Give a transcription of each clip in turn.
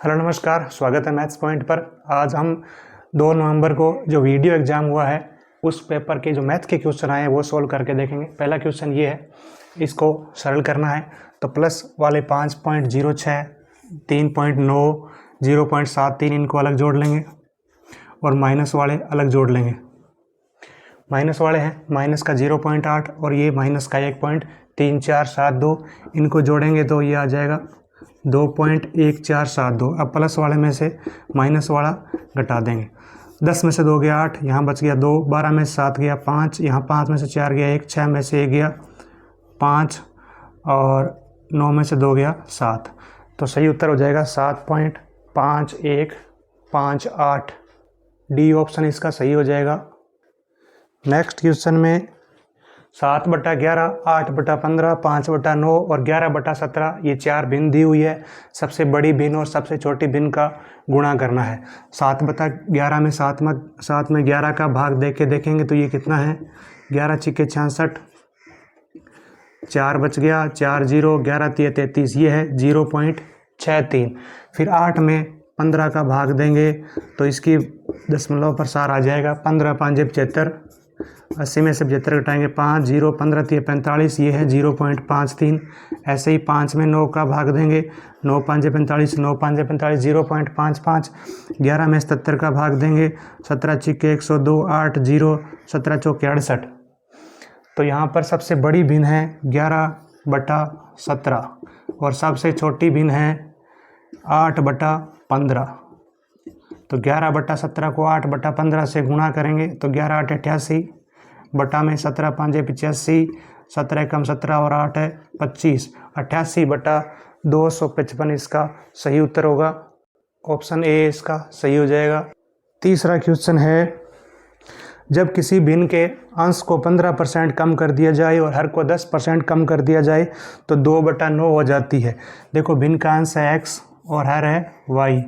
Hello नमस्कार, स्वागत है मैथ्स पॉइंट पर। आज हम 2 नवंबर को जो वीडियो एग्ज़ाम हुआ है उस पेपर के जो मैथ के क्वेश्चन आए हैं वो सोल्व करके देखेंगे। पहला क्वेश्चन ये है, इसको सरल करना है तो प्लस वाले 5.06, 3.9, 0.73 इनको अलग जोड़ लेंगे और माइनस वाले अलग जोड़ लेंगे। माइनस वाले हैं माइनस का 0.8 और ये माइनस का 1.3472, इनको जोड़ेंगे तो ये आ जाएगा 2.1472। अब प्लस वाले में से माइनस वाला घटा देंगे। 10 में से 2 गया 8, यहाँ बच गया 2, 12 में से 7 गया 5, यहाँ 5 में से 4 गया 1, 6 में से 1 गया 5 और 9 में से 2 गया 7। तो सही उत्तर हो जाएगा 7.5158। डी ऑप्शन इसका सही हो जाएगा। नेक्स्ट क्वेश्चन में 7/11, 8/15, 5/9 और 11/17 ये 4 भिन्न दी हुई है। सबसे बड़ी भिन्न और सबसे छोटी भिन्न का गुणा करना है। 7/11 में 7 में 11 का भाग दे के देखेंगे तो ये कितना है, 11 छिक्के 66, 4 बच गया, 4 0, 11 तिये 33, ये है 0.63। फिर 8 में 15 का भाग देंगे तो इसकी दशमलव पर सार आ जाएगा, 15 5 75, 80 में से 75 घटाएंगे 5, 0, 15 तिये 45, ये है 0.53। ऐसे ही 5 में 9 का भाग देंगे, 9 5 45, 9 5 45, 0.55। 11 में 77 का भाग देंगे, 17 छिक्के 102, 8 0, 17 चौके 68। तो यहाँ पर सबसे बड़ी भिन्न है 11/17 और सबसे छोटी भिन्न है 8/15। तो 11/17 को 8/15 से गुणा करेंगे तो 11 8 88, बटा में 17 5 85, 17 कम 17 और 8 है 25, 88/255 इसका सही उत्तर होगा। ऑप्शन ए इसका सही हो जाएगा। तीसरा क्वेश्चन है, जब किसी भिन्न के अंश को 15% कम कर दिया जाए और हर को 10% कम कर दिया जाए तो 2/9 हो जाती है। देखो भिन्न का अंश है x और हर है y।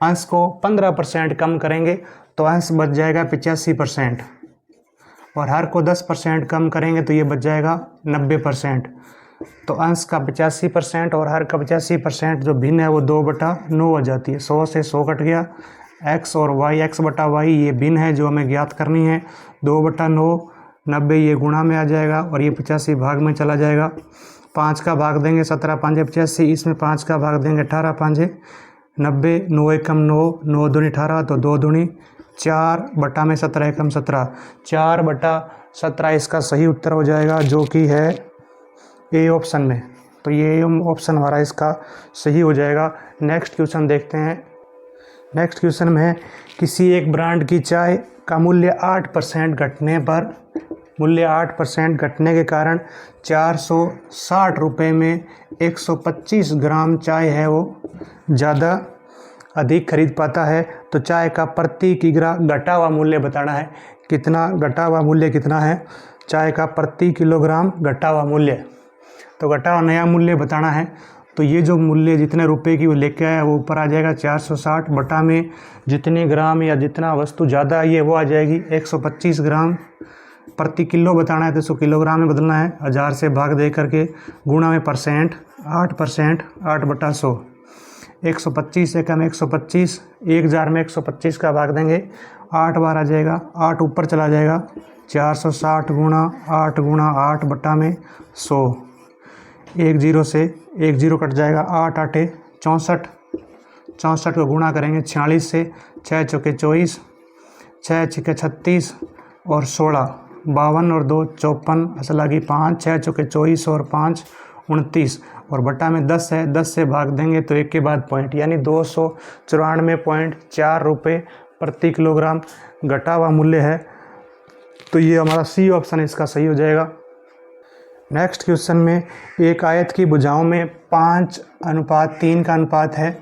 अंश को 15% कम करेंगे तो अंश बच जाएगा 85% और हर को 10% कम करेंगे तो ये बच जाएगा 90%। तो अंश का 85% और हर का 85% जो भिन्न है वो 2/9 हो जाती है। 100 से 100 कट गया, x और y, x/y ये भिन्न है जो हमें ज्ञात करनी है। 2/9, 90 ये गुणा में आ जाएगा और ये 85 भाग में चला जाएगा। 5 का भाग देंगे 17 5 85, इसमें 5 का भाग देंगे 18 5 90, 9 एकम 9, 9 दूनी 18 तो 2 दूनी 4, बटा में 17 एकम 17, 4/17 इसका सही उत्तर हो जाएगा जो कि है ए ऑप्शन में। तो ये ऑप्शन हमारा इसका सही हो जाएगा। नेक्स्ट क्वेश्चन देखते हैं। नेक्स्ट क्वेश्चन में है, किसी एक ब्रांड की चाय का मूल्य 8% घटने के कारण 460 रुपये में 125 ग्राम चाय है वो ज़्यादा अधिक खरीद पाता है। तो चाय का प्रति किग्रा घटा हुआ मूल्य बताना है। कितना घटा हुआ मूल्य कितना है, चाय का प्रति किलोग्राम घटा हुआ मूल्य। तो घटा हुआ नया मूल्य बताना है। तो ये जो मूल्य जितने रुपए की वो लेके आया वो ऊपर आ जाएगा 460, बटा में जितने ग्राम या जितना वस्तु ज़्यादा आई है वो आ जाएगी 125 ग्राम। प्रति किलो बताना है तो इसको किलोग्राम में बदलना है, 1000 से भाग दे करके गुणा में परसेंट, 8%, 8/100। 125 एकम 125, 1000 में 125 का भाग देंगे, 8 बार आ जाएगा, 8 ऊपर चला जाएगा, 460 गुणा 8 गुणा 8 बटा में 100। 1 0 से 1 0 कट जाएगा, 8 8 64, 64 को गुणा करेंगे 46 से, 6 चौके 24, 6 छिक्के 36 और 16, 52 और 2 54, असल लगी 5, 6 चौके 24 और 5 29 और बटा में 10 है, 10 से भाग देंगे तो एक के बाद पॉइंट, यानी 294.4 रुपये प्रति किलोग्राम घटा हुआ मूल्य है। तो ये हमारा सी ऑप्शन इसका सही हो जाएगा। नेक्स्ट क्वेश्चन में, एक आयत की भुजाओं में 5:3 का अनुपात है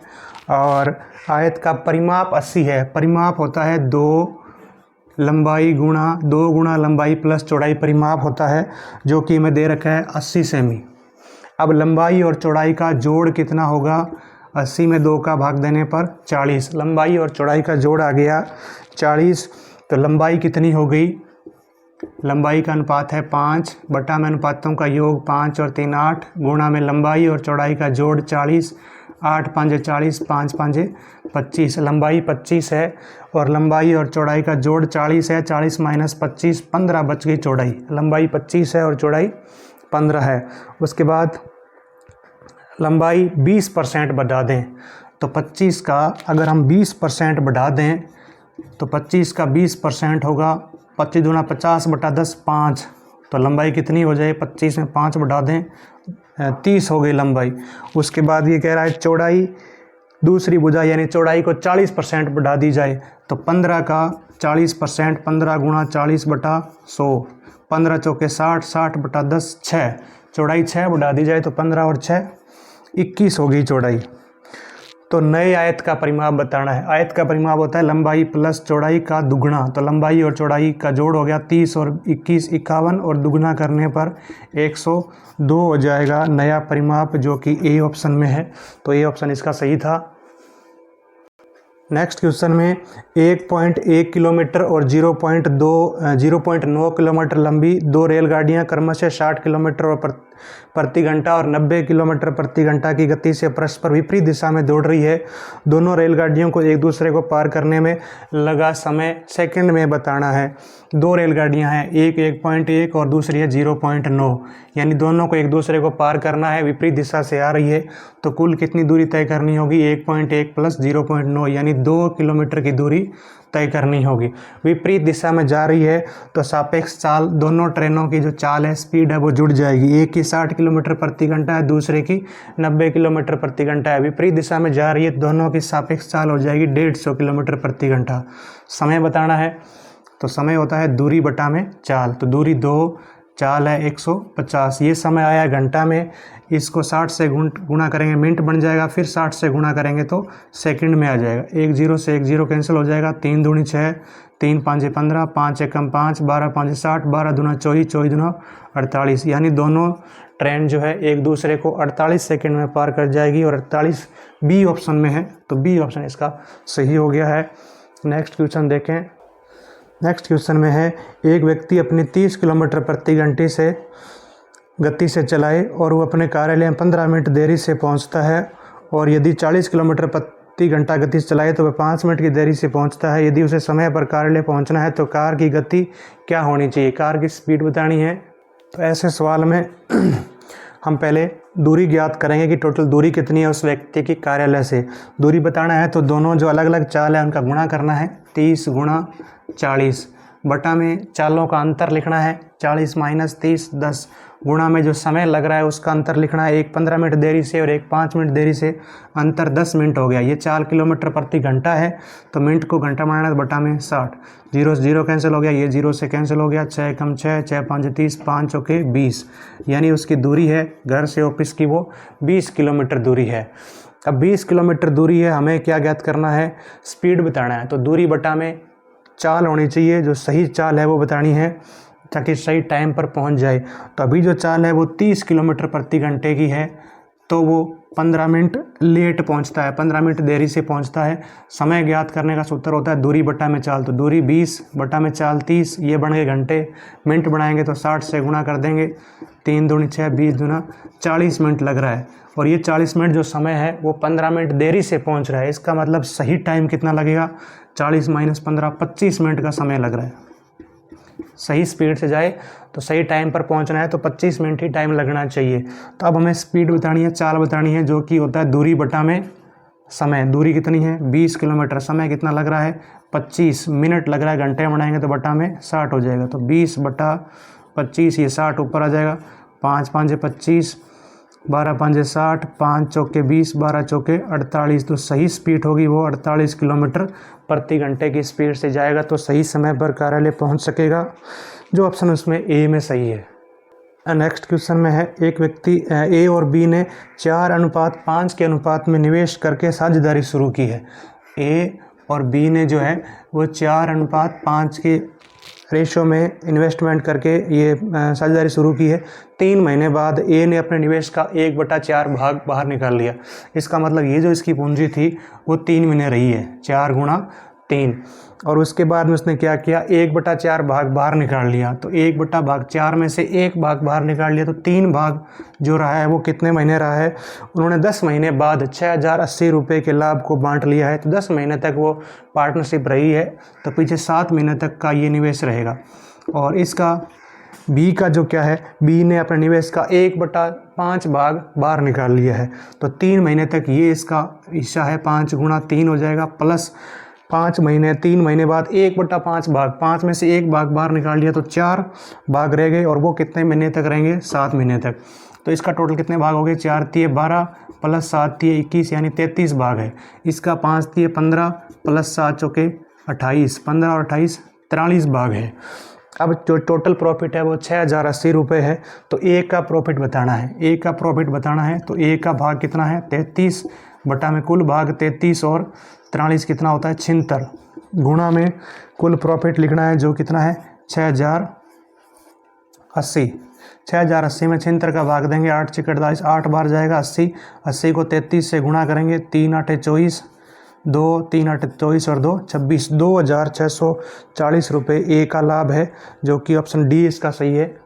और आयत का परिमाप 80 है। परिमाप होता है 2 गुणा लंबाई प्लस चौड़ाई परिमाप होता है, जो कि हमें दे रखा है 80 सेमी। अब लंबाई और चौड़ाई का जोड़ कितना होगा, 80 में 2 का भाग देने पर 40। लंबाई और चौड़ाई का जोड़ आ गया 40। तो लंबाई कितनी हो गई, लंबाई का अनुपात है 5, बटा में अनुपातों का योग 5 और 3 8, गुणा में लंबाई और चौड़ाई का जोड़ 40, 8 5 40, 5 5 25, लंबाई 25 है और लंबाई और चौड़ाई का जोड़ 40 है। 40 माइनस 25, 15 बच गई चौड़ाई। लंबाई 25 है और चौड़ाई 15 है। उसके बाद लंबाई 20% बढ़ा दें तो 25 का अगर हम 20% बढ़ा दें तो 25 का 20% होगा 25 दूना 50 बटा 10 5। तो लंबाई कितनी हो जाए, 25 में 5 बढ़ा दें 30 हो गई लंबाई। उसके बाद ये कह रहा है चौड़ाई, दूसरी भुजा यानी चौड़ाई को 40% बढ़ा दी जाए तो 15 का 40%, 15 गुणा 40 बटा 100, 15 चौके 60, 60 बटा 10 6। चौड़ाई 6 बढ़ा दी जाए तो 15 और 6 21 हो गई चौड़ाई। तो नए आयत का परिमाप बताना है। आयत का परिमाप होता है लंबाई प्लस चौड़ाई का दुगुना। तो लंबाई और चौड़ाई का जोड़ हो गया 30 और 21 51 और दुगुना करने पर 102 हो जाएगा नया परिमाप, जो कि ए ऑप्शन में है। तो ए ऑप्शन इसका सही था। नेक्स्ट क्वेश्चन में 1.1 किलोमीटर और 0.9 किलोमीटर लंबी दो रेलगाड़ियां क्रमशः 60 किलोमीटर और प्रति घंटा और 90 किलोमीटर प्रति घंटा की गति से परस्पर विपरीत दिशा में दौड़ रही है। दोनों रेलगाड़ियों को एक दूसरे को पार करने में लगा समय सेकंड में बताना है। दो रेलगाड़ियां हैं, एक 1.1 और दूसरी है 0.9, यानी दोनों को एक दूसरे को पार करना है, विपरीत दिशा से आ रही है। तो कुल कितनी दूरी तय करनी होगी, 1.1 प्लस 0.9 यानी 2 किलोमीटर की दूरी तय करनी होगी। विपरीत दिशा में जा रही है तो सापेक्ष चाल, दोनों ट्रेनों की जो चाल है, स्पीड है, वो जुड़ जाएगी। एक की 60 किलोमीटर प्रति घंटा है, दूसरे की 90 किलोमीटर प्रति घंटा है। विपरीत दिशा में जा रही है, दोनों की सापेक्ष चाल हो जाएगी 150 किलोमीटर प्रति घंटा। समय बताना है तो समय होता है दूरी बटा में चाल। तो दूरी 2, चाल है 150। ये समय आया घंटा में, इसको 60 से गुणा करेंगे मिनट बन जाएगा, फिर 60 से गुणा करेंगे तो सेकंड में आ जाएगा। 1 0 से 1 0 कैंसिल हो जाएगा, 3 दूनी 6, 3 5 15, 5 एकम 5, 12 5 60, 12 दूना 24, 24 दूना 48। यानी दोनों ट्रेन जो है एक दूसरे को 48 सेकंड में पार कर जाएगी और 48 बी ऑप्शन में है। तो बी ऑप्शन इसका सही हो गया है। नेक्स्ट क्वेश्चन देखें। नेक्स्ट क्वेश्चन में है, एक व्यक्ति अपनी 30 किलोमीटर प्रति घंटे से गति से चलाए और वो अपने कार्यालय में 15 मिनट देरी से पहुंचता है, और यदि 40 किलोमीटर प्रति घंटा गति से चलाए तो वह 5 मिनट की देरी से पहुंचता है। यदि उसे समय पर कार्यालय पहुंचना है तो कार की गति क्या होनी चाहिए, कार की स्पीड बतानी है। तो ऐसे सवाल में हम पहले दूरी ज्ञात करेंगे कि टोटल दूरी कितनी है उस व्यक्ति की कार्यालय से। दूरी बताना है तो दोनों जो अलग अलग चाल है उनका गुणा करना है, 30 गुणा 40 बटा में चालों का अंतर लिखना है, 40 माइनस 30 10, गुणा में जो समय लग रहा है उसका अंतर लिखना है, एक 15 मिनट देरी से और एक 5 मिनट देरी से, अंतर 10 मिनट हो गया। ये 4 किलोमीटर प्रति घंटा है तो मिनट को घंटा बनाना है, बटा में 60, 0 से 0 कैंसिल हो गया, ये 0 से कैंसिल हो गया, 6 कम 6, 6 5 30, 5 चौके 20, यानी उसकी दूरी है घर से ऑफिस की वो 20 किलोमीटर दूरी है। अब 20 किलोमीटर दूरी है, हमें क्या ज्ञात करना है, स्पीड बताना है। तो दूरी बटा में चाल होनी चाहिए, जो सही चाल है वो बतानी है ताकि सही टाइम पर पहुंच जाए। तो अभी जो चाल है वो 30 किलोमीटर प्रति घंटे की है तो वो 15 मिनट लेट पहुंचता है, 15 मिनट देरी से पहुंचता है। समय ज्ञात करने का सूत्र होता है दूरी बटा में चाल। तो दूरी 20 बटा में चाल 30, ये बन गए घंटे। मिनट बनाएंगे तो 60 से गुणा कर देंगे, 3 दूनी 6, 20 दूना 40 मिनट लग रहा है। और ये 40 मिनट जो समय है वो 15 मिनट देरी से पहुंच रहा है। इसका मतलब सही टाइम कितना लगेगा, 40 माइनस 15, 25 मिनट का समय लग रहा है। सही स्पीड से जाए तो सही टाइम पर पहुंचना है तो 25 मिनट ही टाइम लगना चाहिए। तो अब हमें स्पीड बतानी है, चाल बतानी है, जो कि होता है दूरी बटा में समय। दूरी कितनी है 20 किलोमीटर, समय कितना लग रहा है 25 मिनट लग रहा है, घंटे बनाएंगे तो बटा में 60 हो जाएगा। तो 20 बटा 25, ये 60 ऊपर आ जाएगा, 5 5 25, 12 5 60, 5 चौके 20, 12 चौके 48। तो सही स्पीड होगी वो 48 किलोमीटर प्रति घंटे की स्पीड से जाएगा तो सही समय पर कार्यालय पहुंच सकेगा, जो ऑप्शन उसमें ए में सही है। नेक्स्ट क्वेश्चन में है, एक व्यक्ति ए और बी ने 4:5 के अनुपात में निवेश करके साझेदारी शुरू की है। ए और बी ने जो है वो 4:5 के रेशो में इन्वेस्टमेंट करके ये साझेदारी शुरू की है। 3 महीने बाद ए ने अपने निवेश का 1/4 भाग बाहर निकाल लिया। इसका मतलब ये जो इसकी पूंजी थी वो 3 महीने रही है, 4 गुणा 3। और उसके बाद में उसने क्या किया, 1/4 भाग बाहर निकाल लिया। तो 1/4 में से 1 भाग बाहर निकाल लिया, तो 3 भाग जो रहा है वो कितने महीने रहा है, उन्होंने 10 महीने बाद 6080 रुपये के लाभ को बांट लिया है। तो 10 महीने तक वो पार्टनरशिप रही है, तो पीछे 7 महीने तक का ये निवेश रहेगा। और इसका बी का जो क्या है, बी ने अपने निवेश का 1/5 भाग बाहर निकाल लिया है। तो 3 महीने तक ये इसका हिस्सा है, 5 गुणा 3 हो जाएगा, प्लस 5 महीने 3 महीने बाद 1/5 भाग, 5 में से 1 भाग बाहर निकाल लिया, तो 4 भाग रह गए। और वो कितने महीने तक रहेंगे, 7 महीने तक। तो इसका टोटल कितने भाग हो गए, 4 तिये 12 प्लस 7 तिये 21, यानी 33 भाग है। इसका 5 तिये 15 प्लस 7 चौके 28, 15 और 28 43 भाग है। अब जो टोटल प्रॉफिट है वो 6080 रुपये है। तो ए का प्रॉफिट बताना है, ए का प्रॉफिट बताना है। तो ए का भाग कितना है, 33 बटा में कुल भाग 33 और 43 कितना होता है, 76 गुणा में कुल प्रॉफिट लिखना है जो कितना है 6080। 6080 में 76 का भाग देंगे, 8 चिकट 22, 8 बार जाएगा 80। 80 को 33 से गुणा करेंगे, 3 8 24, 2 3 8 24 और 2 26, 2640 रुपये ए का लाभ है, जो कि ऑप्शन डी इसका सही है।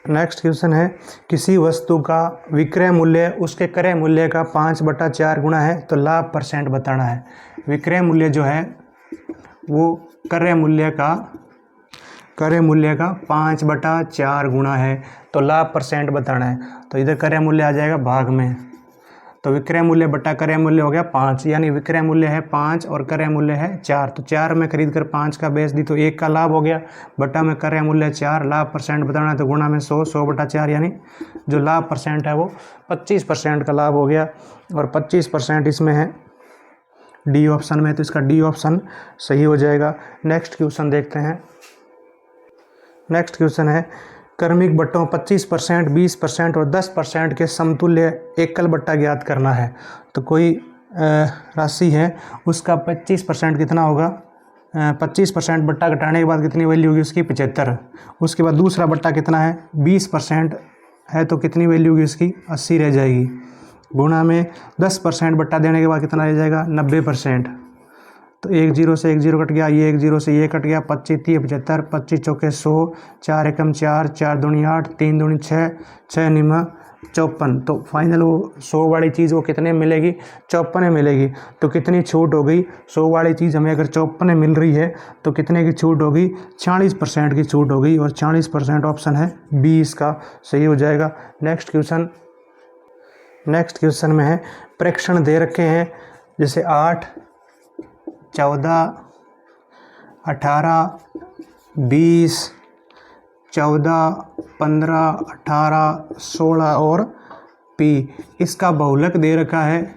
नेक्स्ट क्वेश्चन है, किसी वस्तु का विक्रय मूल्य उसके क्रय मूल्य का 5/4 गुना है, तो लाभ परसेंट बताना है। विक्रय मूल्य जो है वो क्रय मूल्य का 5/4 गुना है, तो लाभ परसेंट बताना है। तो इधर क्रय मूल्य आ जाएगा भाग में, तो विक्रय मूल्य बटा क्रय मूल्य हो गया 5, यानी विक्रय मूल्य है 5 और क्रय मूल्य है 4। तो 4 में खरीद कर 5 का बेच दी, तो 1 का लाभ हो गया, बटा में क्रय मूल्य 4, लाभ परसेंट बताना है, तो गुणा में 100, 100/4, यानी जो लाभ परसेंट है वो 25% का लाभ हो गया। और 25% इसमें है डी ऑप्शन में, तो इसका डी ऑप्शन सही हो जाएगा। नेक्स्ट क्वेश्चन देखते हैं। नेक्स्ट क्वेश्चन है, क्रमिक बट्टों 25%, 20% और 10% के समतुल्य एकल बट्टा ज्ञात करना है। तो कोई राशि है, उसका 25% कितना होगा, 25% बट्टा घटाने के बाद कितनी वैल्यू होगी उसकी, 75। उसके बाद दूसरा बट्टा कितना है, 20% है, तो कितनी वैल्यू होगी उसकी, 80 रह जाएगी। गुणा में 10% बट्टा देने के बाद कितना रह जाएगा, 90%। तो 1 0 से 1 0 कट गया, ये 1 0 से ये कट गया, 25 3 75, 25 चौके 100, 4 एकम 4, 4 दूनी 8, 3 दूनी 6, 6 निमा 54। तो फाइनल वो 100 वाली चीज़ वो कितने में मिलेगी, 54 में मिलेगी। तो कितनी छूट हो गई, 100 वाली चीज़ हमें अगर 54 में मिल रही है तो कितने की छूट होगी, 40% की छूट होगी। और 40% ऑप्शन है बी इसका सही हो जाएगा। नेक्स्ट क्वेश्चन में है, प्रेक्षण दे रखे हैं, जैसे 8 14 18 20 14 15 18 16 और पी। इसका बहुलक दे रखा है,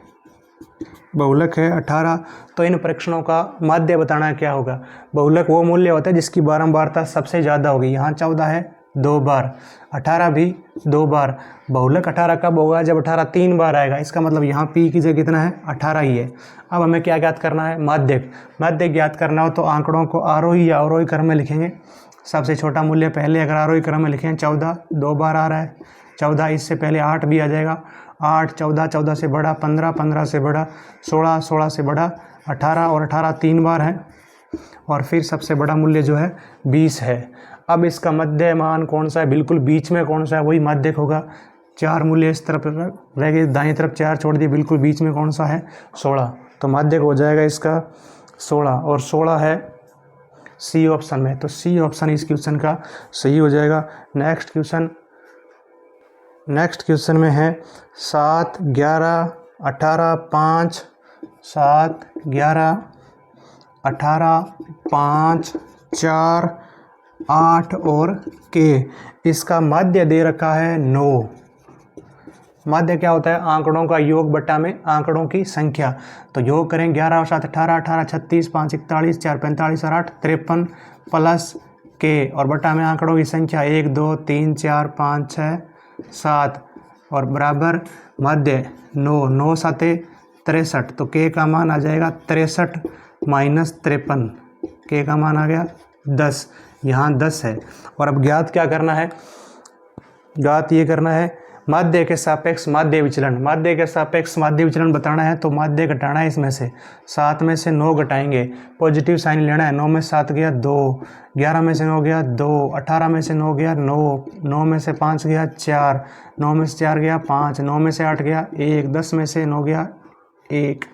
बहुलक है 18। तो इन परीक्षणों का माध्य बताना क्या होगा। बहुलक वो मूल्य होता है जिसकी बारंबारता सबसे ज़्यादा होगी। यहाँ 14 है 2 बार, 18 भी 2 बार। बहुलक 18 कब होगा, जब 18 3 बार आएगा। इसका मतलब यहाँ पी की जगह कितना है, 18 ही है। अब हमें क्या ज्ञात करना है, माध्यक। माध्यक ज्ञात करना हो तो आंकड़ों को आरोही या अवरोही क्रम में लिखेंगे। सबसे छोटा मूल्य पहले अगर आरोही क्रम में लिखें, 14 2 बार आ रहा है, 14 इससे पहले 8 भी आ जाएगा, 8 14 14 से बड़ा, 15 15 से बड़ा, 16 16 से बड़ा, 18 और 18 3 बार है। और फिर सबसे बड़ा मूल्य जो है 20 है। अब इसका मध्य मान कौन सा है, बिल्कुल बीच में कौन सा है, वही माध्यक होगा। 4 मूल्य इस तरफ रह गए, दाईं तरफ 4 छोड़ दिए, बिल्कुल बीच में कौन सा है, 16। तो माध्यक हो जाएगा इसका 16, और 16 है सी ऑप्शन में। तो सी ऑप्शन इस क्वेश्चन का सही हो जाएगा। नेक्स्ट क्वेश्चन में है 7 11 18 5, 7 11 18 5 4 8 और के। इसका माध्य दे रखा है 9। माध्य क्या होता है, आंकड़ों का योग बटा में आंकड़ों की संख्या। तो योग करें 11 और 7 18, 18 36, 5 41, 4 45 और 8 53 प्लस के, और बटा में आंकड़ों की संख्या 1 2 3 4 5 6 7 और बराबर माध्य 9, 9 7 63। तो के का मान आ जाएगा 63 माइनस 53, के का मान आ गया 10। यहाँ 10 है। और अब ज्ञात क्या करना है, ज्ञात ये करना है माध्य के सापेक्ष माध्य विचलन, माध्य के सापेक्ष माध्य विचलन बताना है तो माध्य घटाना है इसमें से, 7 में से 9 घटाएंगे, पॉजिटिव साइन लेना है। 9 में 7 गया 2, 11 में से 9 गया 2, 18 में से 9 गया 9, 9 में से 5 गया 4, 9 में से 4 गया 5, 9 में से 8 गया 1, 10 में से 9 गया 1।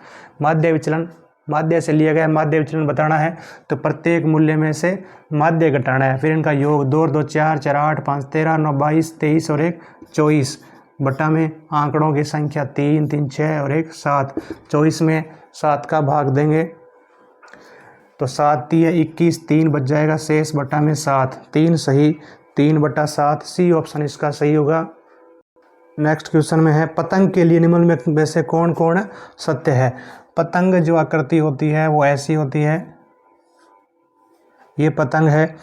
माध्य विचलन, माध्य से लिया गया माध्य विचलन बताना है तो प्रत्येक मूल्य में से माध्य घटाना है, फिर इनका योग 2 और 2 4, 4 8 5 13 9 22 23 और 1 24, बटा में आंकड़ों की संख्या 3 3 6 और 1 7, 24 में 7 का भाग देंगे तो 7 3 21, 3 बच जाएगा शेष, बटा में 7, 3 सही, 3/7, सी ऑप्शन इसका सही होगा। नेक्स्ट क्वेश्चन में है पतंग के लिए निम्न में से कौन कौन सत्य है। पतंग जो आकृति होती है वो ऐसी होती है, ये पतंग है,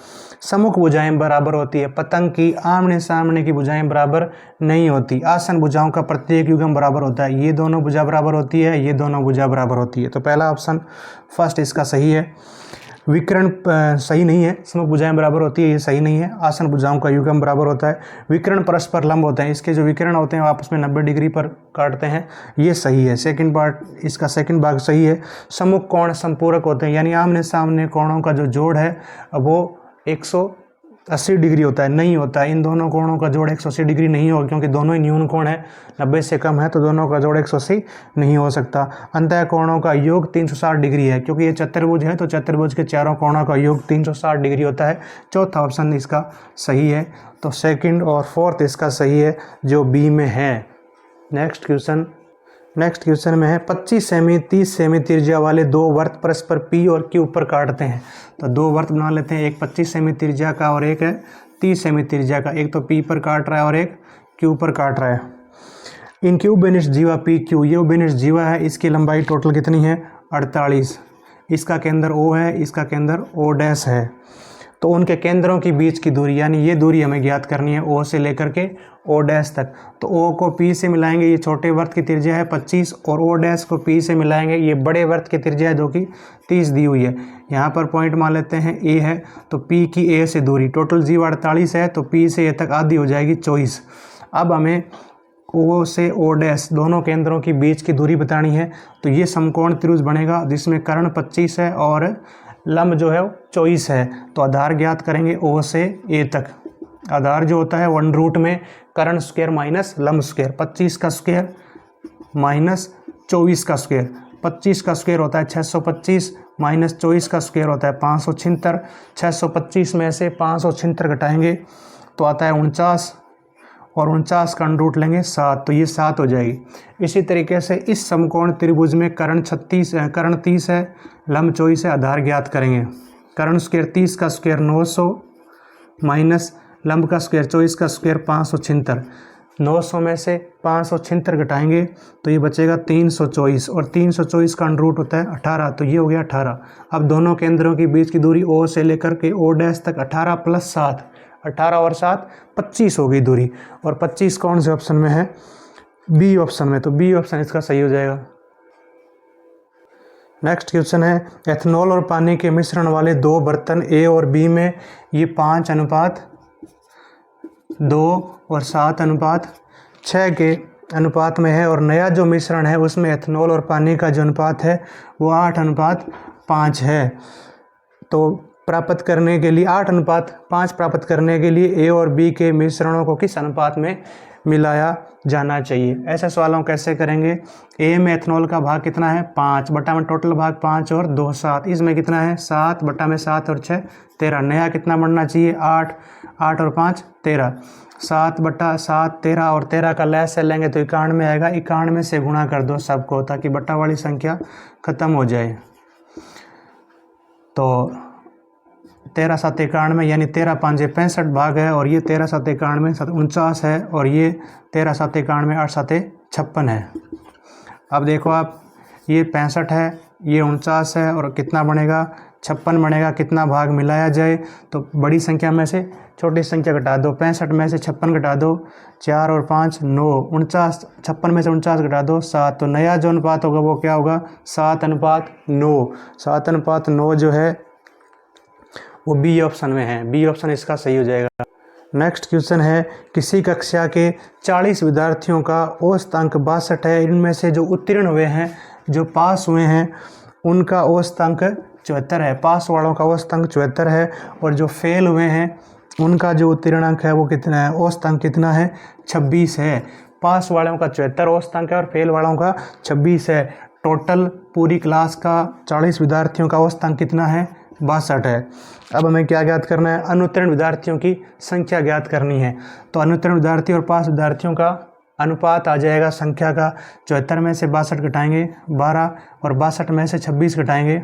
सम्मुख भुजाएं बराबर होती है, पतंग की आमने सामने की भुजाएं बराबर नहीं होती, आसन भुजाओं का प्रत्येक युग्म बराबर होता है, ये दोनों भुजा बराबर होती है, ये दोनों भुजा बराबर होती है। तो पहला ऑप्शन फर्स्ट इसका सही है। विकर्ण सही नहीं है, सम्मुख भुजाएं बराबर होती है, ये सही नहीं है। आसन भुजाओं का युग्म बराबर होता है। विकर्ण परस्पर लंब होते हैं, इसके जो विकर्ण होते हैं वो आपस में 90 डिग्री पर काटते हैं, ये सही है। सेकंड पार्ट इसका सेकंड भाग सही है। सम्मुख कोण संपूरक होते हैं, यानी आमने सामने कोणों का जो जोड़ है वो 180 डिग्री होता है, नहीं होता है। इन दोनों कोणों का जोड़ 180 डिग्री नहीं होगा क्योंकि दोनों ही न्यून कोण है, 90 से कम है तो दोनों का जोड़ 180 नहीं हो सकता। अंतः कोणों का योग 360 डिग्री है, क्योंकि ये चतुर्भुज है तो चतुर्भुज के चारों कोणों का योग 360 डिग्री होता है। चौथा ऑप्शन इसका सही है, तो सेकंड और फोर्थ इसका सही है जो बी में है। नेक्स्ट क्वेश्चन में है 25 सेमी 30 सेमी त्रिज्या वाले दो वर्त परस्पर पी और क्यू पर काटते हैं। तो दो वर्त बना लेते हैं, एक 25 सेमी त्रिज्या का और एक है 30 सेमी त्रिज्या का। एक तो पी पर काट रहा है और एक क्यू पर काट रहा है। इन क्यूब बेनिश जीवा पी क्यू, ये बेनिश जीवा है, इसकी लंबाई टोटल कितनी है 48। इसका केंद्र ओ है, इसका केंद्र ओ डैश है। तो उनके केंद्रों के बीच की दूरी, यानी ये दूरी हमें ज्ञात करनी है ओ से लेकर के ओ डैश तक। तो ओ को पी से मिलाएंगे, ये छोटे वर्त की त्रिज्या है 25, और ओ डैश को पी से मिलाएंगे, ये बड़े वर्त की त्रिज्या है जो कि 30 दी हुई है। यहाँ पर पॉइंट मान लेते हैं ए है, तो पी की ए से दूरी टोटल जीवा 48 है, तो पी से ए तक आधी हो जाएगी 24। अब हमें ओ से ओ डैश दोनों केंद्रों की बीच की दूरी बतानी है। तो ये समकोण त्रिभुज बनेगा जिसमें कर्ण 25 है और लंब जो है 24 है। तो आधार ज्ञात करेंगे ओ से ए तक। आधार जो होता है 1 में कर्ण स्क्वायर माइनस लंब स्क्वायर, 25 का स्क्वायर माइनस 24 का स्क्वायर। 25 का स्क्वायर होता है 625 माइनस 24 का स्क्वायर होता है 576। 625 में से 576 घटाएंगे तो आता है 49, और 49 का अंडर रूट लेंगे 7, तो ये 7 हो जाएगी। इसी तरीके से इस समकोण त्रिभुज में कर्ण 30 है, लंब 24 है, आधार ज्ञात करेंगे। कर्ण स्क्वायर 30 का स्क्वायर 900 माइनस लंब का स्क्वायर 24 का स्क्वायर 576। 900 में से 576 घटाएंगे तो ये बचेगा 324, और 324 का अंडर रूट होता है 18, तो ये हो गया 18। अब दोनों केंद्रों के बीच की दूरी ओ से लेकर के ओ डैश तक 18 प्लस 7, 18 और 7 25 हो गई दूरी। और 25 कौन से ऑप्शन में है, बी ऑप्शन में, तो बी ऑप्शन इसका सही हो जाएगा। नेक्स्ट क्वेश्चन है एथनॉल और पानी के मिश्रण वाले दो बर्तन ए और बी में ये 5:2 और 7:6 के अनुपात में है, और नया जो मिश्रण है उसमें एथनॉल और पानी का जो अनुपात है वो 8:5 है। तो प्राप्त करने के लिए 8:5 प्राप्त करने के लिए ए और बी के मिश्रणों को किस अनुपात में मिलाया जाना चाहिए। ऐसे सवालों कैसे करेंगे। ए में एथनॉल का भाग कितना है 5, बटा में टोटल भाग 5 और 2 7, इसमें कितना है 7, बटा में 7 और 6 13। नया कितना बढ़ना चाहिए 8, 8 और 5 13। 7/7 13, और 13 का लैस से लेंगे तो 91 आएगा। 91 से गुणा कर दो सबको ताकि बटा वाली संख्या खत्म हो जाए। तो 13 7 91, यानी 13 5 65 भाग है, और ये 13 7 91 49 है, और ये 13 7 91 8 7 56 है। अब देखो आप, ये 65 है, ये 49 है, और कितना बनेगा 56 बनेगा। कितना भाग मिलाया जाए, तो बड़ी संख्या में से छोटी संख्या घटा दो। 65 में से 56 घटा दो, 4 और 5 9, 49 56 में से 49 घटा दो 7। तो नया जो अनुपात होगा वो क्या होगा 7:9। 7:9 जो है वो बी ऑप्शन में है, बी ऑप्शन इसका सही हो जाएगा। नेक्स्ट क्वेश्चन है, किसी कक्षा के 40 विद्यार्थियों का औसत अंक 62 है। इनमें से जो उत्तीर्ण हुए हैं, जो पास हुए हैं, उनका औसत अंक 74 है। पास वालों का औसत अंक 74 है और जो फेल हुए हैं उनका जो उत्तीर्ण अंक है वो कितना है, औसत अंक कितना है, 26 है। पास वालों का 74 औसत अंक है और फेल वालों का 26 है। टोटल पूरी क्लास का 40 विद्यार्थियों का औसत अंक कितना है, 62 है। अब हमें क्या ज्ञात करना है, अनुत्तीर्ण विद्यार्थियों की संख्या ज्ञात करनी है। तो अनुत्तीर्ण विद्यार्थी और पास विद्यार्थियों का अनुपात आ जाएगा संख्या का, 74 में से 62 घटाएंगे 12 और 62 में से 26 घटाएंगे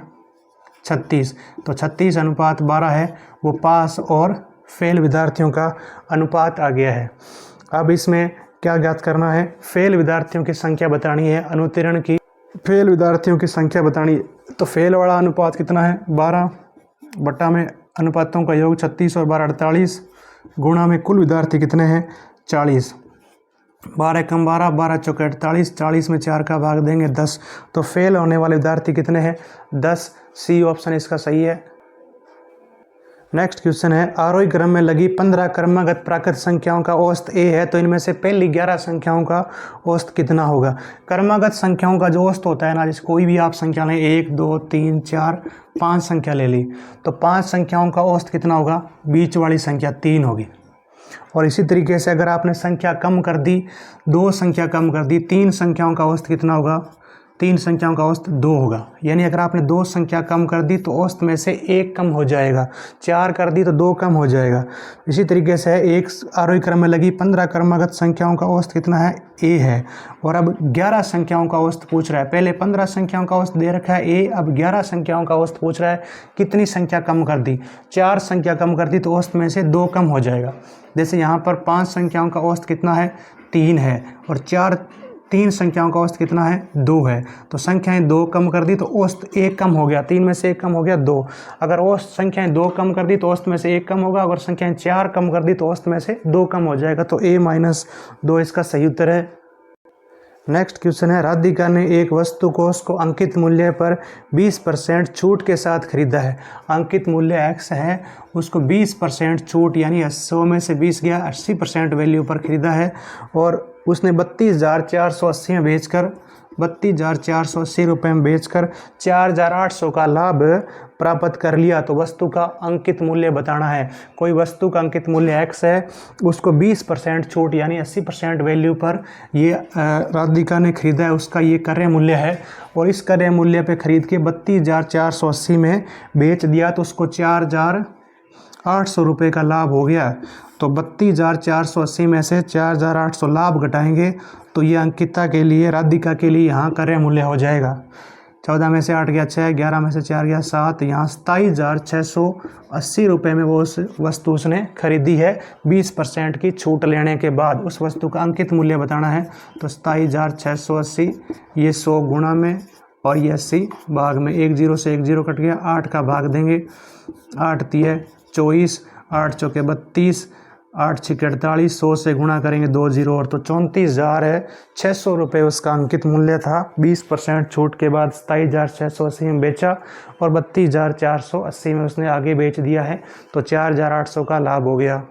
36, तो 36:12 है। वो पास और फेल विद्यार्थियों का अनुपात आ गया है। अब इसमें क्या ज्ञात करना है, फेल विद्यार्थियों की संख्या बतानी है, अनुत्तीर्ण की फेल विद्यार्थियों की संख्या बतानी है। तो फेल वाला अनुपात कितना है, 12 बटा में अनुपातों का योग 36 और 12 48 गुणा में कुल विद्यार्थी कितने हैं, 40। 12 कम 12, 12 चौके 48, 40 में 4 का भाग देंगे 10। तो फेल होने वाले विद्यार्थी कितने हैं, 10। सी ऑप्शन इसका सही है। नेक्स्ट क्वेश्चन है, आरोही क्रम में लगी 15 क्रमागत प्राकृत संख्याओं का औसत ए है, तो इनमें से पहली 11 संख्याओं का औसत कितना होगा। क्रमागत संख्याओं का जो औसत होता है ना, जैसे कोई भी आप संख्या लें, 1 2 3 4 5 संख्या ले ली, तो 5 संख्याओं का औसत कितना होगा, बीच वाली संख्या 3 होगी। और इसी तरीके से अगर आपने संख्या कम कर दी, 2 संख्या कम कर दी, 3 संख्याओं का औसत कितना होगा, 3 संख्याओं का औसत 2 होगा। यानी अगर आपने 2 संख्या कम कर दी तो औसत में से 1 कम हो जाएगा, 4 कर दी तो 2 कम हो जाएगा। इसी तरीके से एक आरोही क्रम में लगी 15 क्रमागत संख्याओं का औसत कितना है, ए है। और अब 11 संख्याओं का औसत पूछ रहा है। पहले 15 संख्याओं का औसत दे रखा है ए, अब 11 संख्याओं का औसत पूछ रहा है। कितनी संख्या कम कर दी, 4 संख्या कम कर दी तो औसत में से 2 कम हो जाएगा। जैसे यहाँ पर 5 संख्याओं का औसत कितना है, 3 है, और 3 संख्याओं का औसत कितना है, 2 है। तो संख्याएं 2 कम कर दी तो औसत 1 कम हो गया, 3 में से 1 कम हो गया 2। अगर औसत संख्याएं 2 कम कर दी तो औसत में से 1 कम होगा, अगर संख्याएं 4 कम कर दी तो औसत में से 2 कम हो जाएगा। तो A-2 इसका सही उत्तर है। नेक्स्ट क्वेश्चन है, राधिका ने एक वस्तु को उसको अंकित मूल्य पर 20% छूट के साथ खरीदा है। अंकित मूल्य x है, उसको 20% छूट यानी 100 में से 20 गया, 80% वैल्यू पर खरीदा है और उसने 32,480 में बेचकर 32,480 रुपये में बेचकर 4,800 का लाभ प्राप्त कर लिया। तो वस्तु का अंकित मूल्य बताना है। कोई वस्तु का अंकित मूल्य x है, उसको 20% छूट यानी 80% वैल्यू पर ये राधिका ने खरीदा है, उसका ये क्रय मूल्य है। और इस क्रय मूल्य पे खरीद के 32,480 में बेच दिया तो उसको 4,800 रुपये का लाभ हो गया। तो 32,480 में से 4,800 लाभ घटाएंगे तो ये अंकिता के लिए, राधिका के लिए यहाँ क्रय मूल्य हो जाएगा। 14 में से 8 गया 6, 11 में से 4 गया 7, यहाँ 27,680 रुपये में वो उस वस्तु उसने खरीदी है 20% की छूट लेने के बाद। उस वस्तु का अंकित मूल्य बताना है। तो 27,680 ये 100 गुणा में और ये 80 भाग में, 1 0 से 1 0 कट गया, 8 का भाग देंगे, 8 तिया 24, 8 चौके 32, 8 छक्के 48, 100 से गुणा करेंगे 2 0 और तो 34,600 रुपये उसका अंकित मूल्य था। 20% छूट के बाद 27,680 में बेचा और 32,480 में उसने आगे बेच दिया है, तो 4,800 का लाभ हो गया।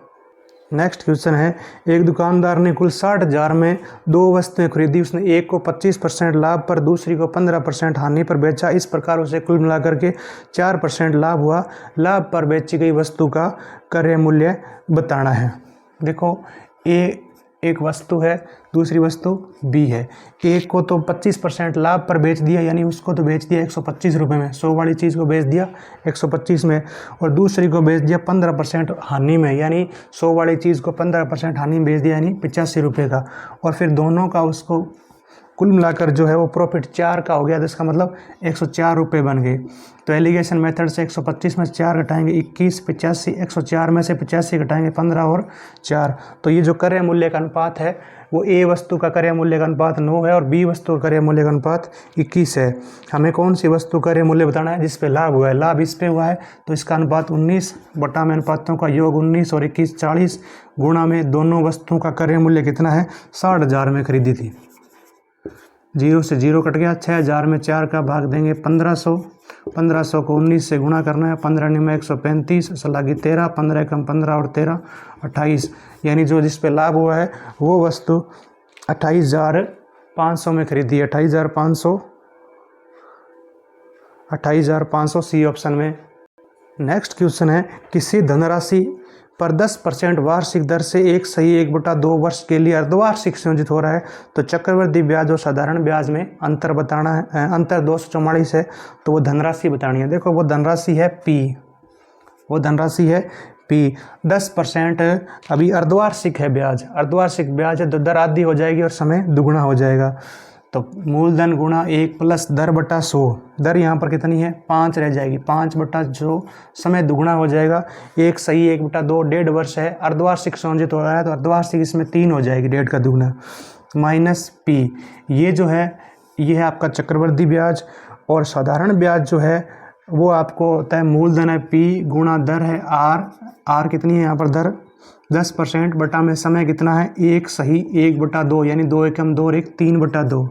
नेक्स्ट क्वेश्चन है, एक दुकानदार ने कुल 60,000 में 2 वस्तुएं खरीदी। उसने एक को 25% लाभ पर, दूसरी को 15% हानि पर बेचा। इस प्रकार उसे कुल मिलाकर के 4% लाभ हुआ। लाभ पर बेची गई वस्तु का क्रय मूल्य बताना है। देखो, ए एक वस्तु है, दूसरी वस्तु बी है। एक को तो 25% लाभ पर बेच दिया, यानी उसको तो बेच दिया 125 रुपये में, 100 वाली चीज़ को बेच दिया 125 में, और दूसरी को बेच दिया 15% हानि में, यानी 100 वाली चीज़ को 15% हानि में बेच दिया, यानी 85 रुपये का। और फिर दोनों का उसको कुल मिलाकर जो है वो प्रॉफिट 4 का हो गया, तो इसका मतलब 104 रुपये बन गए। तो एलिगेशन मेथड से 125 में से 4 घटाएंगे 21, 85, 104 में से 85 घटाएंगे 15 और 4। तो ये जो क्रय मूल्य का अनुपात है वो ए वस्तु का क्रय मूल्य का अनुपात 9 है और बी वस्तु का क्रय मूल्य का अनुपात 21 है। हमें कौन सी वस्तु का क्रय मूल्य बताना है, जिस पे लाभ हुआ है। लाभ इस पे हुआ है तो इसका अनुपात 19 बटा में अनुपातों का योग 19 और 21 40 गुणा में दोनों वस्तुओं का क्रय मूल्य कितना है, 60,000 में खरीदी थी। 0 से 0 कट गया, 6,000 में 4 का भाग देंगे 1500 1500 को 19 से गुणा करना है, 15 में 135, सलागी 13, 15 कम 15 और 13 28, यानी जो जिस पे लाभ हुआ है वो वस्तु 28,500 में खरीदी है। 28,500 सी ऑप्शन में। नेक्स्ट क्वेश्चन है, किसी धनराशि पर 10% वार्षिक दर से 1/2 वर्ष के लिए अर्धवार्षिक संयोजित हो रहा है, तो चक्रवृद्धि ब्याज और साधारण ब्याज में अंतर बताना है। अंतर 244 है, तो वो धनराशि बतानी है। देखो वो धनराशि है P, वो धनराशि है P। 10% अभी अर्धवार्षिक है ब्याज, अर्धवार्षिक ब्याज है तो दर आधी हो जाएगी और समय दुगुना हो जाएगा। तो मूलधन गुणा 1 प्लस दर बटा 100, दर यहाँ पर कितनी है 5 रह जाएगी, 5/100, समय दुगुना हो जाएगा। 1/2 1.5 वर्ष है, अर्धवार्षिक संयोजित हो रहा है तो अर्धवार्षिक इसमें 3 हो जाएगी, 1.5 का दुगुना माइनस P। ये जो है ये है आपका चक्रवृद्धि ब्याज, और साधारण ब्याज जो है वो आपको होता है मूलधन है P गुणा दर है R कितनी है यहाँ पर दर 10% बटा में समय कितना है 1/2, यानी 2 एकम 2 और 1 3/2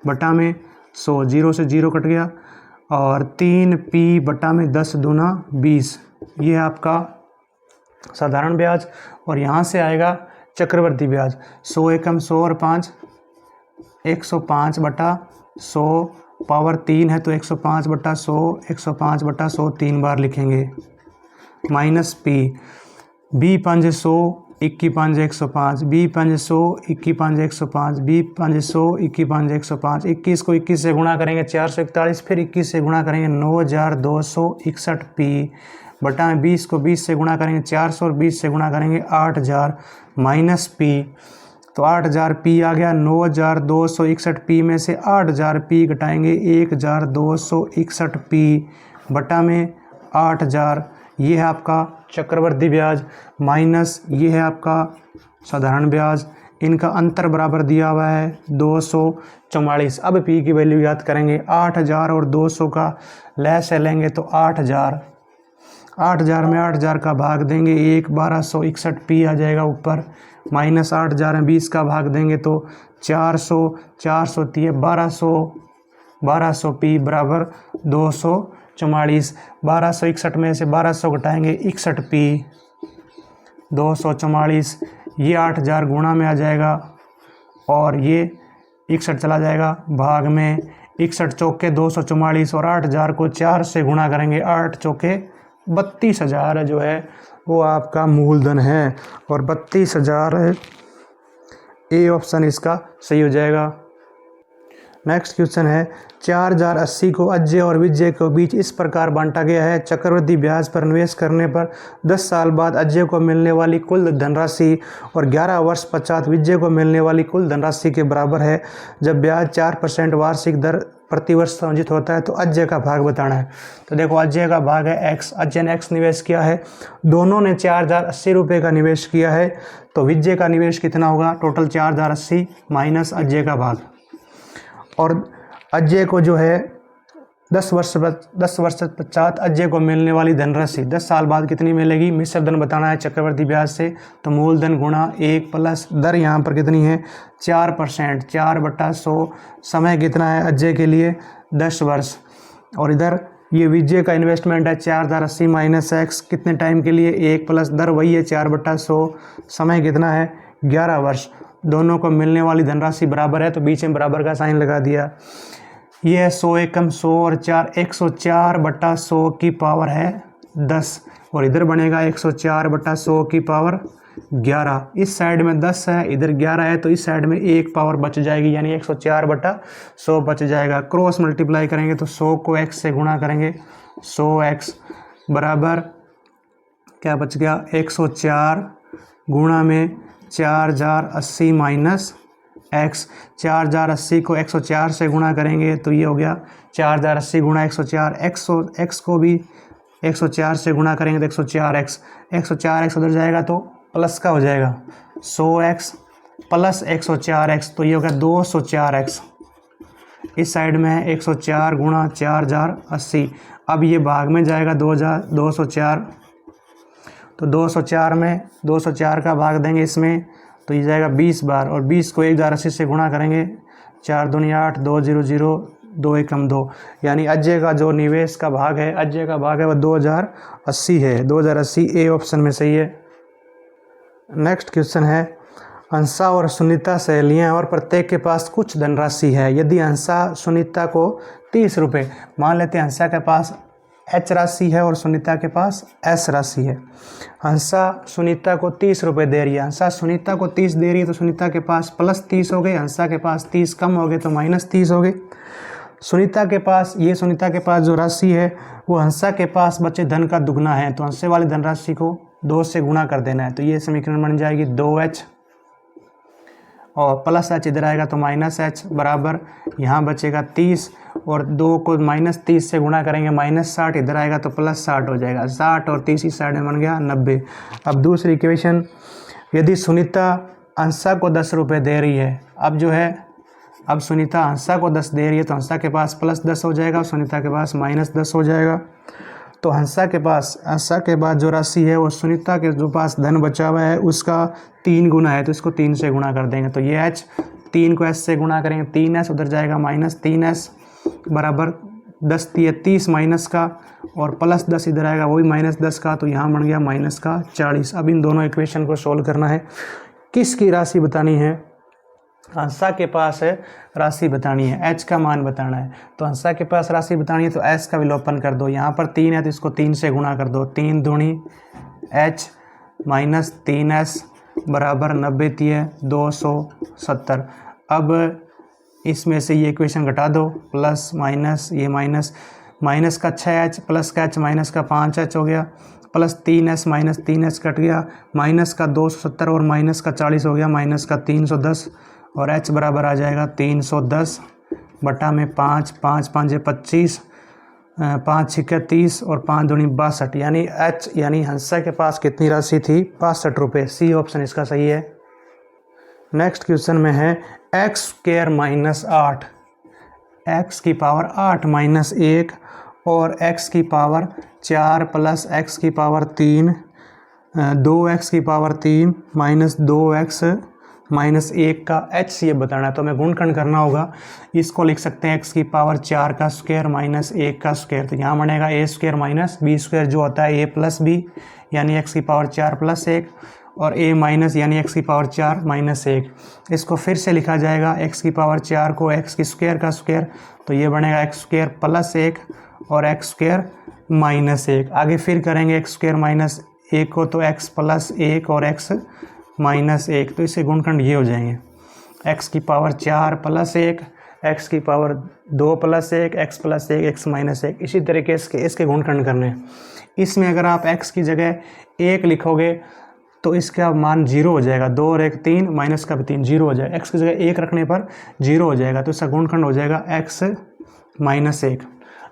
बटा में 100, 0 से 0 कट गया, और 3P बटा में 10 दूना 20, ये है आपका साधारण ब्याज। और यहाँ से आएगा चक्रवृद्धि ब्याज, 100 एकम 100 और 5 105/100, पावर 3 है तो 105/100, 105/100 3 बार लिखेंगे, minus P। B 5 100, 21 5 105, B 5 100, 21 5 105, B 5 100, 21 5 105, 21 को 21 से गुणा करेंगे 441, फिर 21 से गुणा करेंगे 9,261 P बटा में 20 को 20 से गुणा करेंगे 400 और 20 से गुणा करेंगे 8,000 माइनस P। तो 8,000 P आ गया, 9,261 P में से 8,000 P घटाएंगे 1,261 P बटा में 8,000, ये है आपका चक्रवृद्धि ब्याज, माइनस ये है आपका साधारण ब्याज। इनका अंतर बराबर दिया हुआ है 244। अब P की वैल्यू याद करेंगे, 8,000 और 200 का लैस लेंगे तो 8,000 में 8,000 का भाग देंगे 1,1261 P आ जाएगा ऊपर, माइनस 8,000 में 20 का भाग देंगे तो 400 1200 P बराबर 244। 1261 में से 1200 घटाएंगे 61 P 244, ये 8,000 गुणा में आ जाएगा और ये 61 चला जाएगा भाग में, 61 चौके 244 और 8,000 को 4 से गुणा करेंगे 8 चौके 32,000 जो है वो आपका मूलधन है, और 32,000 ए ऑप्शन इसका सही हो जाएगा। नेक्स्ट क्वेश्चन है, 4,080 को अजय और विजय के बीच इस प्रकार बांटा गया है, चक्रवृद्धि ब्याज पर निवेश करने पर 10 साल बाद अजय को मिलने वाली कुल धनराशि और 11 वर्ष पश्चात विजय को मिलने वाली कुल धनराशि के बराबर है। जब ब्याज 4% वार्षिक दर प्रतिवर्ष संयोजित होता है तो अजय का भाग बताना है। तो देखो अजय का भाग है X, अजय ने X निवेश किया है, दोनों ने 4,080 रुपये का निवेश किया है, तो विजय का निवेश कितना होगा, टोटल 4,080 माइनस अजय का भाग। और अजय को जो है 10 वर्ष पश्चात अजय को मिलने वाली धनराशि 10 साल बाद कितनी मिलेगी, मिश्र धन बताना है चक्रवृद्धि ब्याज से, तो मूलधन गुणा 1 प्लस दर यहाँ पर कितनी है 4%, 4/100, समय कितना है अजय के लिए 10 वर्ष, और इधर ये विजय का इन्वेस्टमेंट है 4,080 माइनस X कितने टाइम के लिए 1 प्लस दर वही है 4/100, समय कितना है 11 वर्ष। दोनों को मिलने वाली धनराशि बराबर है तो बीच में बराबर का साइन लगा दिया। ये है 100 एकम 100 और 4 104/100 की पावर है 10, और इधर बनेगा 104/100 की पावर 11। इस साइड में 10 है, इधर 11 है, तो इस साइड में 1 पावर बच जाएगी, यानी 104/100 बच जाएगा। क्रॉस मल्टीप्लाई करेंगे तो 100 को x से गुणा करेंगे, 100x बराबर क्या बच गया 104 गुणा में 4,080 माइनस x, 4,080 को 104 से गुणा करेंगे तो ये हो गया 4,080 गुणा 104, x को भी 104 से गुणा करेंगे तो 104x, 104x उधर जाएगा तो प्लस का हो जाएगा 100x प्लस 104x, तो ये हो गया 204x। इस साइड में है 104 गुणा 4,080, अब ये भाग में जाएगा 204, तो 204 में 204 का भाग देंगे इसमें तो ये जाएगा 20 बार, और 20 को 1,080 से गुणा करेंगे 4 दूनी 8, 2 0 0 2 एकम 2, यानी अजय का जो निवेश का भाग है, अजय का भाग है वो 2080 है। 2080 ए ऑप्शन में सही है। नेक्स्ट क्वेश्चन है, अंशा और सुनीता सहेलियाँ और प्रत्येक के पास कुछ धनराशि है। यदि अंशा सुनीता को 30 रुपये, मान लेते हैं अंशा के पास H राशि है और सुनीता के पास S राशि है। अंशा सुनीता को 30 रुपये दे रही है, अंशा सुनीता को 30 दे रही है तो सुनीता के पास प्लस 30 हो गए, अंशा के पास 30 कम हो गए तो माइनस 30 हो गए। सुनीता के पास जो राशि है वो अंशा के पास बचे धन का दुगना है, तो अंशे वाली धनराशि को 2 से गुणा कर देना है, तो ये समीकरण बन जाएगी 2H और प्लस H इधर आएगा तो माइनस H बराबर यहाँ बचेगा 30 और 2 को माइनस 30 से गुणा करेंगे -60, इधर आएगा तो प्लस 60 हो जाएगा। 60 और 30 इस साइड में बन गया 90। अब दूसरी इक्वेशन, यदि सुनीता अंशा को 10 रुपये दे रही है, अब सुनीता अंशा को 10 दे रही है तो अंशा के पास प्लस 10 हो जाएगा और सुनीता के पास माइनस 10 हो जाएगा। तो अंशा के बाद जो राशि है वो सुनीता के जो पास धन बचा हुआ है उसका 3 गुना है, तो इसको 3 से गुणा कर देंगे, तो ये H 3 को S से गुणा करेंगे, 3S उधर जाएगा -3S बराबर 10 30 माइनस का और प्लस 10 इधर आएगा वही -10 का, तो यहाँ बन गया माइनस का 40। अब इन दोनों इक्वेशन को सोल्व करना है। किसकी राशि बतानी है? अंशा के पास है राशि बतानी है, H का मान बताना है, तो अंशा के पास राशि बतानी है तो S का विलोपन कर दो। यहाँ पर 3 है तो इसको 3 से गुणा कर दो, 3 दूनी H माइनस 3S बराबर 90 × 270। अब इसमें से ये इक्वेशन घटा दो, प्लस माइनस ये माइनस का 6H प्लस का H माइनस का 5H हो गया, plus 3S minus 3S cut गया, माइनस का 270 और माइनस का 40 हो गया, माइनस का 310 और H बराबर आ जाएगा 310 बटा में 5, 5 5 25, 5 6 30 और 5 दूनी 62, यानी H यानी हंसा के पास कितनी राशि थी? 65 रुपये। सी ऑप्शन इसका सही है। नेक्स्ट क्वेश्चन में है x² - 8, x की पावर 8 माइनस 1 और x की पावर 4 प्लस x की पावर 3, 2x की पावर 3 माइनस 2x माइनस 1 का HCF बताना है, तो हमें गुणनखंड करना होगा। इसको लिख सकते हैं x की पावर 4 का स्क्वायर माइनस 1 का स्क्वायर, तो यहाँ बनेगा a² माइनस b² जो होता है a प्लस बी यानी x की पावर 4 प्लस 1 और a माइनस यानी x की पावर 4 माइनस 1। इसको फिर से लिखा जाएगा x की पावर 4 को x की स्क्वायर का स्क्वायर, तो ये बनेगा x² प्लस 1 और x² माइनस 1। आगे फिर करेंगे x² माइनस 1 को तो x प्लस 1 और x माइनस 1, तो इससे गुणनखंड ये हो जाएंगे x की पावर 4 प्लस 1, x की power 2 plus 1, x plus 1, x minus 1। इसी तरीके से इसके गुणनखंड करने हैं। इसमें अगर आप x की जगह 1 लिखोगे तो इसका मान 0 हो जाएगा, 2 और 1 3 माइनस का भी 3 0 हो जाएगा। x की जगह 1 रखने पर 0 हो जाएगा, तो इसका गुणनखंड हो जाएगा x माइनस 1।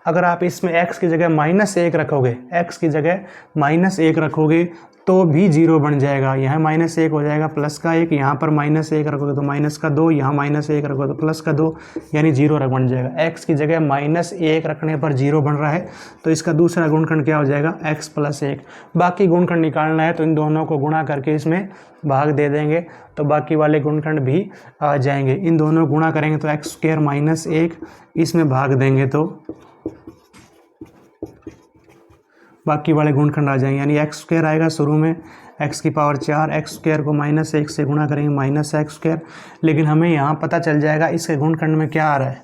अगर आप इसमें x की जगह -1 रखोगे, x की जगह -1 रखोगे तो भी 0 बन जाएगा। यहाँ -1 हो जाएगा प्लस का 1, यहाँ पर -1 रखोगे तो माइनस का 2, यहाँ -1 रखोगे तो प्लस का 2 यानी 0 बन जाएगा। x की जगह -1 रखने पर 0 बन रहा है, तो इसका दूसरा गुणनखंड क्या हो जाएगा? x plus 1। बाकी गुणनखंड निकालना है तो इन दोनों को गुणा करके इसमें भाग दे देंगे तो बाकी वाले गुणनखंड भी आ जाएंगे। इन दोनों गुणा करेंगे तो x² माइनस 1, इसमें भाग देंगे तो बाकी वाले गुणनखंड आ जाएंगे, यानी x² आएगा शुरू में x की पावर 4, x² को -1 से गुणा करेंगे माइनस x², लेकिन हमें यहाँ पता चल जाएगा इसके गुणनखंड में क्या आ रहा है,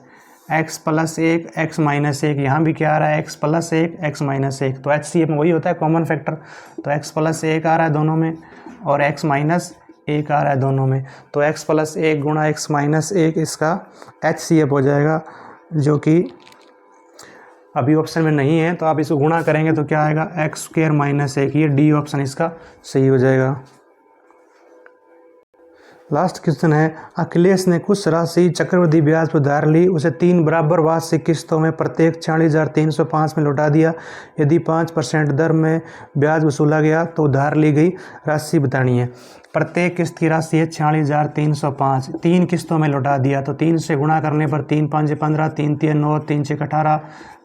x प्लस 1 x माइनस 1, यहाँ भी क्या आ रहा है x प्लस 1 x माइनस 1, तो HCF में वही होता है कॉमन फैक्टर, तो x प्लस 1 आ रहा है दोनों में और x माइनस 1 आ रहा है दोनों में, तो x प्लस 1 गुणा x माइनस 1 इसका HCF हो जाएगा, जो कि अभी ऑप्शन में नहीं है। तो आप इसको गुणा करेंगे तो क्या आएगा? x² माइनस 1, ये डी ऑप्शन इसका सही हो जाएगा। लास्ट क्वेश्चन है, अखिलेश ने कुछ राशि चक्रवृद्धि ब्याज पर उधार ली, उसे 3 बराबर वार्षिक किस्तों में प्रत्येक 40,305 में लौटा दिया। यदि 5% दर में ब्याज वसूला गया तो उधार ली गई राशि बतानी है। प्रत्येक किस्त की राशि है 40,305, 3 किस्तों में लौटा दिया, तो 3 से गुणा करने पर 3 5 15, 3 3 9, 3 6 18,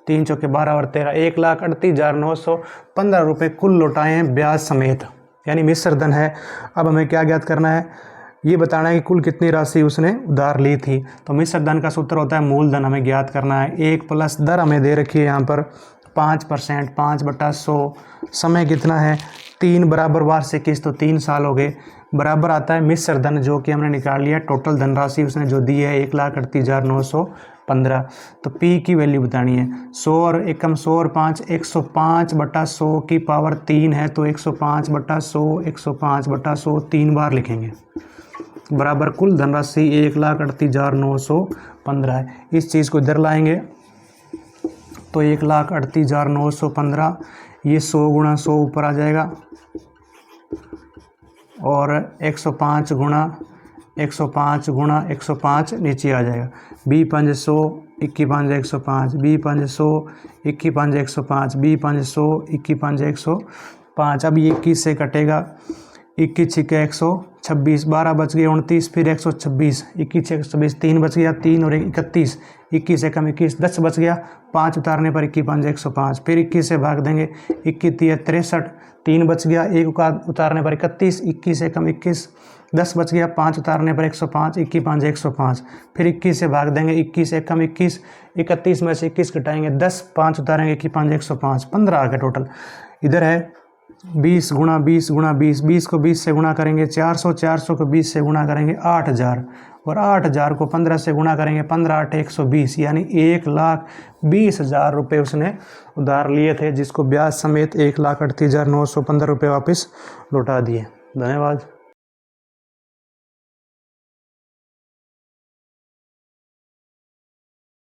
3 चौके 12 और 13, 1,38,915 रुपये कुल लौटाए हैं ब्याज समेत, यानी मिश्र धन है। अब हमें क्या ज्ञात करना है? ये बताना है कि कुल कितनी राशि उसने उधार ली थी। तो मिश्र धन का सूत्र होता है मूलधन हमें ज्ञात करना है, 1 प्लस दर हमें दे रखी है यहाँ पर 5%, 5/100। समय कितना है 3 बराबर वार्षिक किस्त, तो 3 साल हो गए। बराबर आता है मिश्र धन जो कि हमने निकाल लिया, टोटल धनराशि उसने जो दी है 1,38,915। तो P की वैल्यू बतानी है 100 और 1 और 5 105/100 की पावर 3 है, तो 105/100 105/100 3 बार लिखेंगे। बराबर कुल धनराशि 1,38,915 है। इस चीज़ को इधर लाएंगे तो 1,38,915, ये 100 गुणा 100 ऊपर आ जाएगा और 105 गुणा 105 नीचे आ जाएगा। 20 100 21 105, 20 100 21 105, 20 100 21 105। अब ये 21 से कटेगा, 21 छिके 126, 12 बच गए 29, फिर 126, 21 126, 3 बच गया, 3 और 31, 21 से कम 21, 10 बच गया, 5 उतारने पर 21 105, फिर 21 से भाग देंगे, 21 63, 3 बच गया, 1 उतारने पर 31, 21 से कम 21, 10 बच गया, 5 उतारने पर 105, 21 105, फिर 21 से भाग देंगे, 21 से कम 21, 31 में से 21 घटाएंगे 10, 5 उतारेंगे 21 105, 15 आ गया टोटल। इधर है 20 गुणा 20 गुणा 20, 20 को 20 से गुणा करेंगे 400, 400 को 20 से गुणा करेंगे 8000, और 8000 को 15 से गुणा करेंगे 15 8 120, यानी 1,20,000 रुपये उसने उधार लिए थे, जिसको ब्याज समेत 1,38,915 रुपये वापस लौटा दिए। धन्यवाद।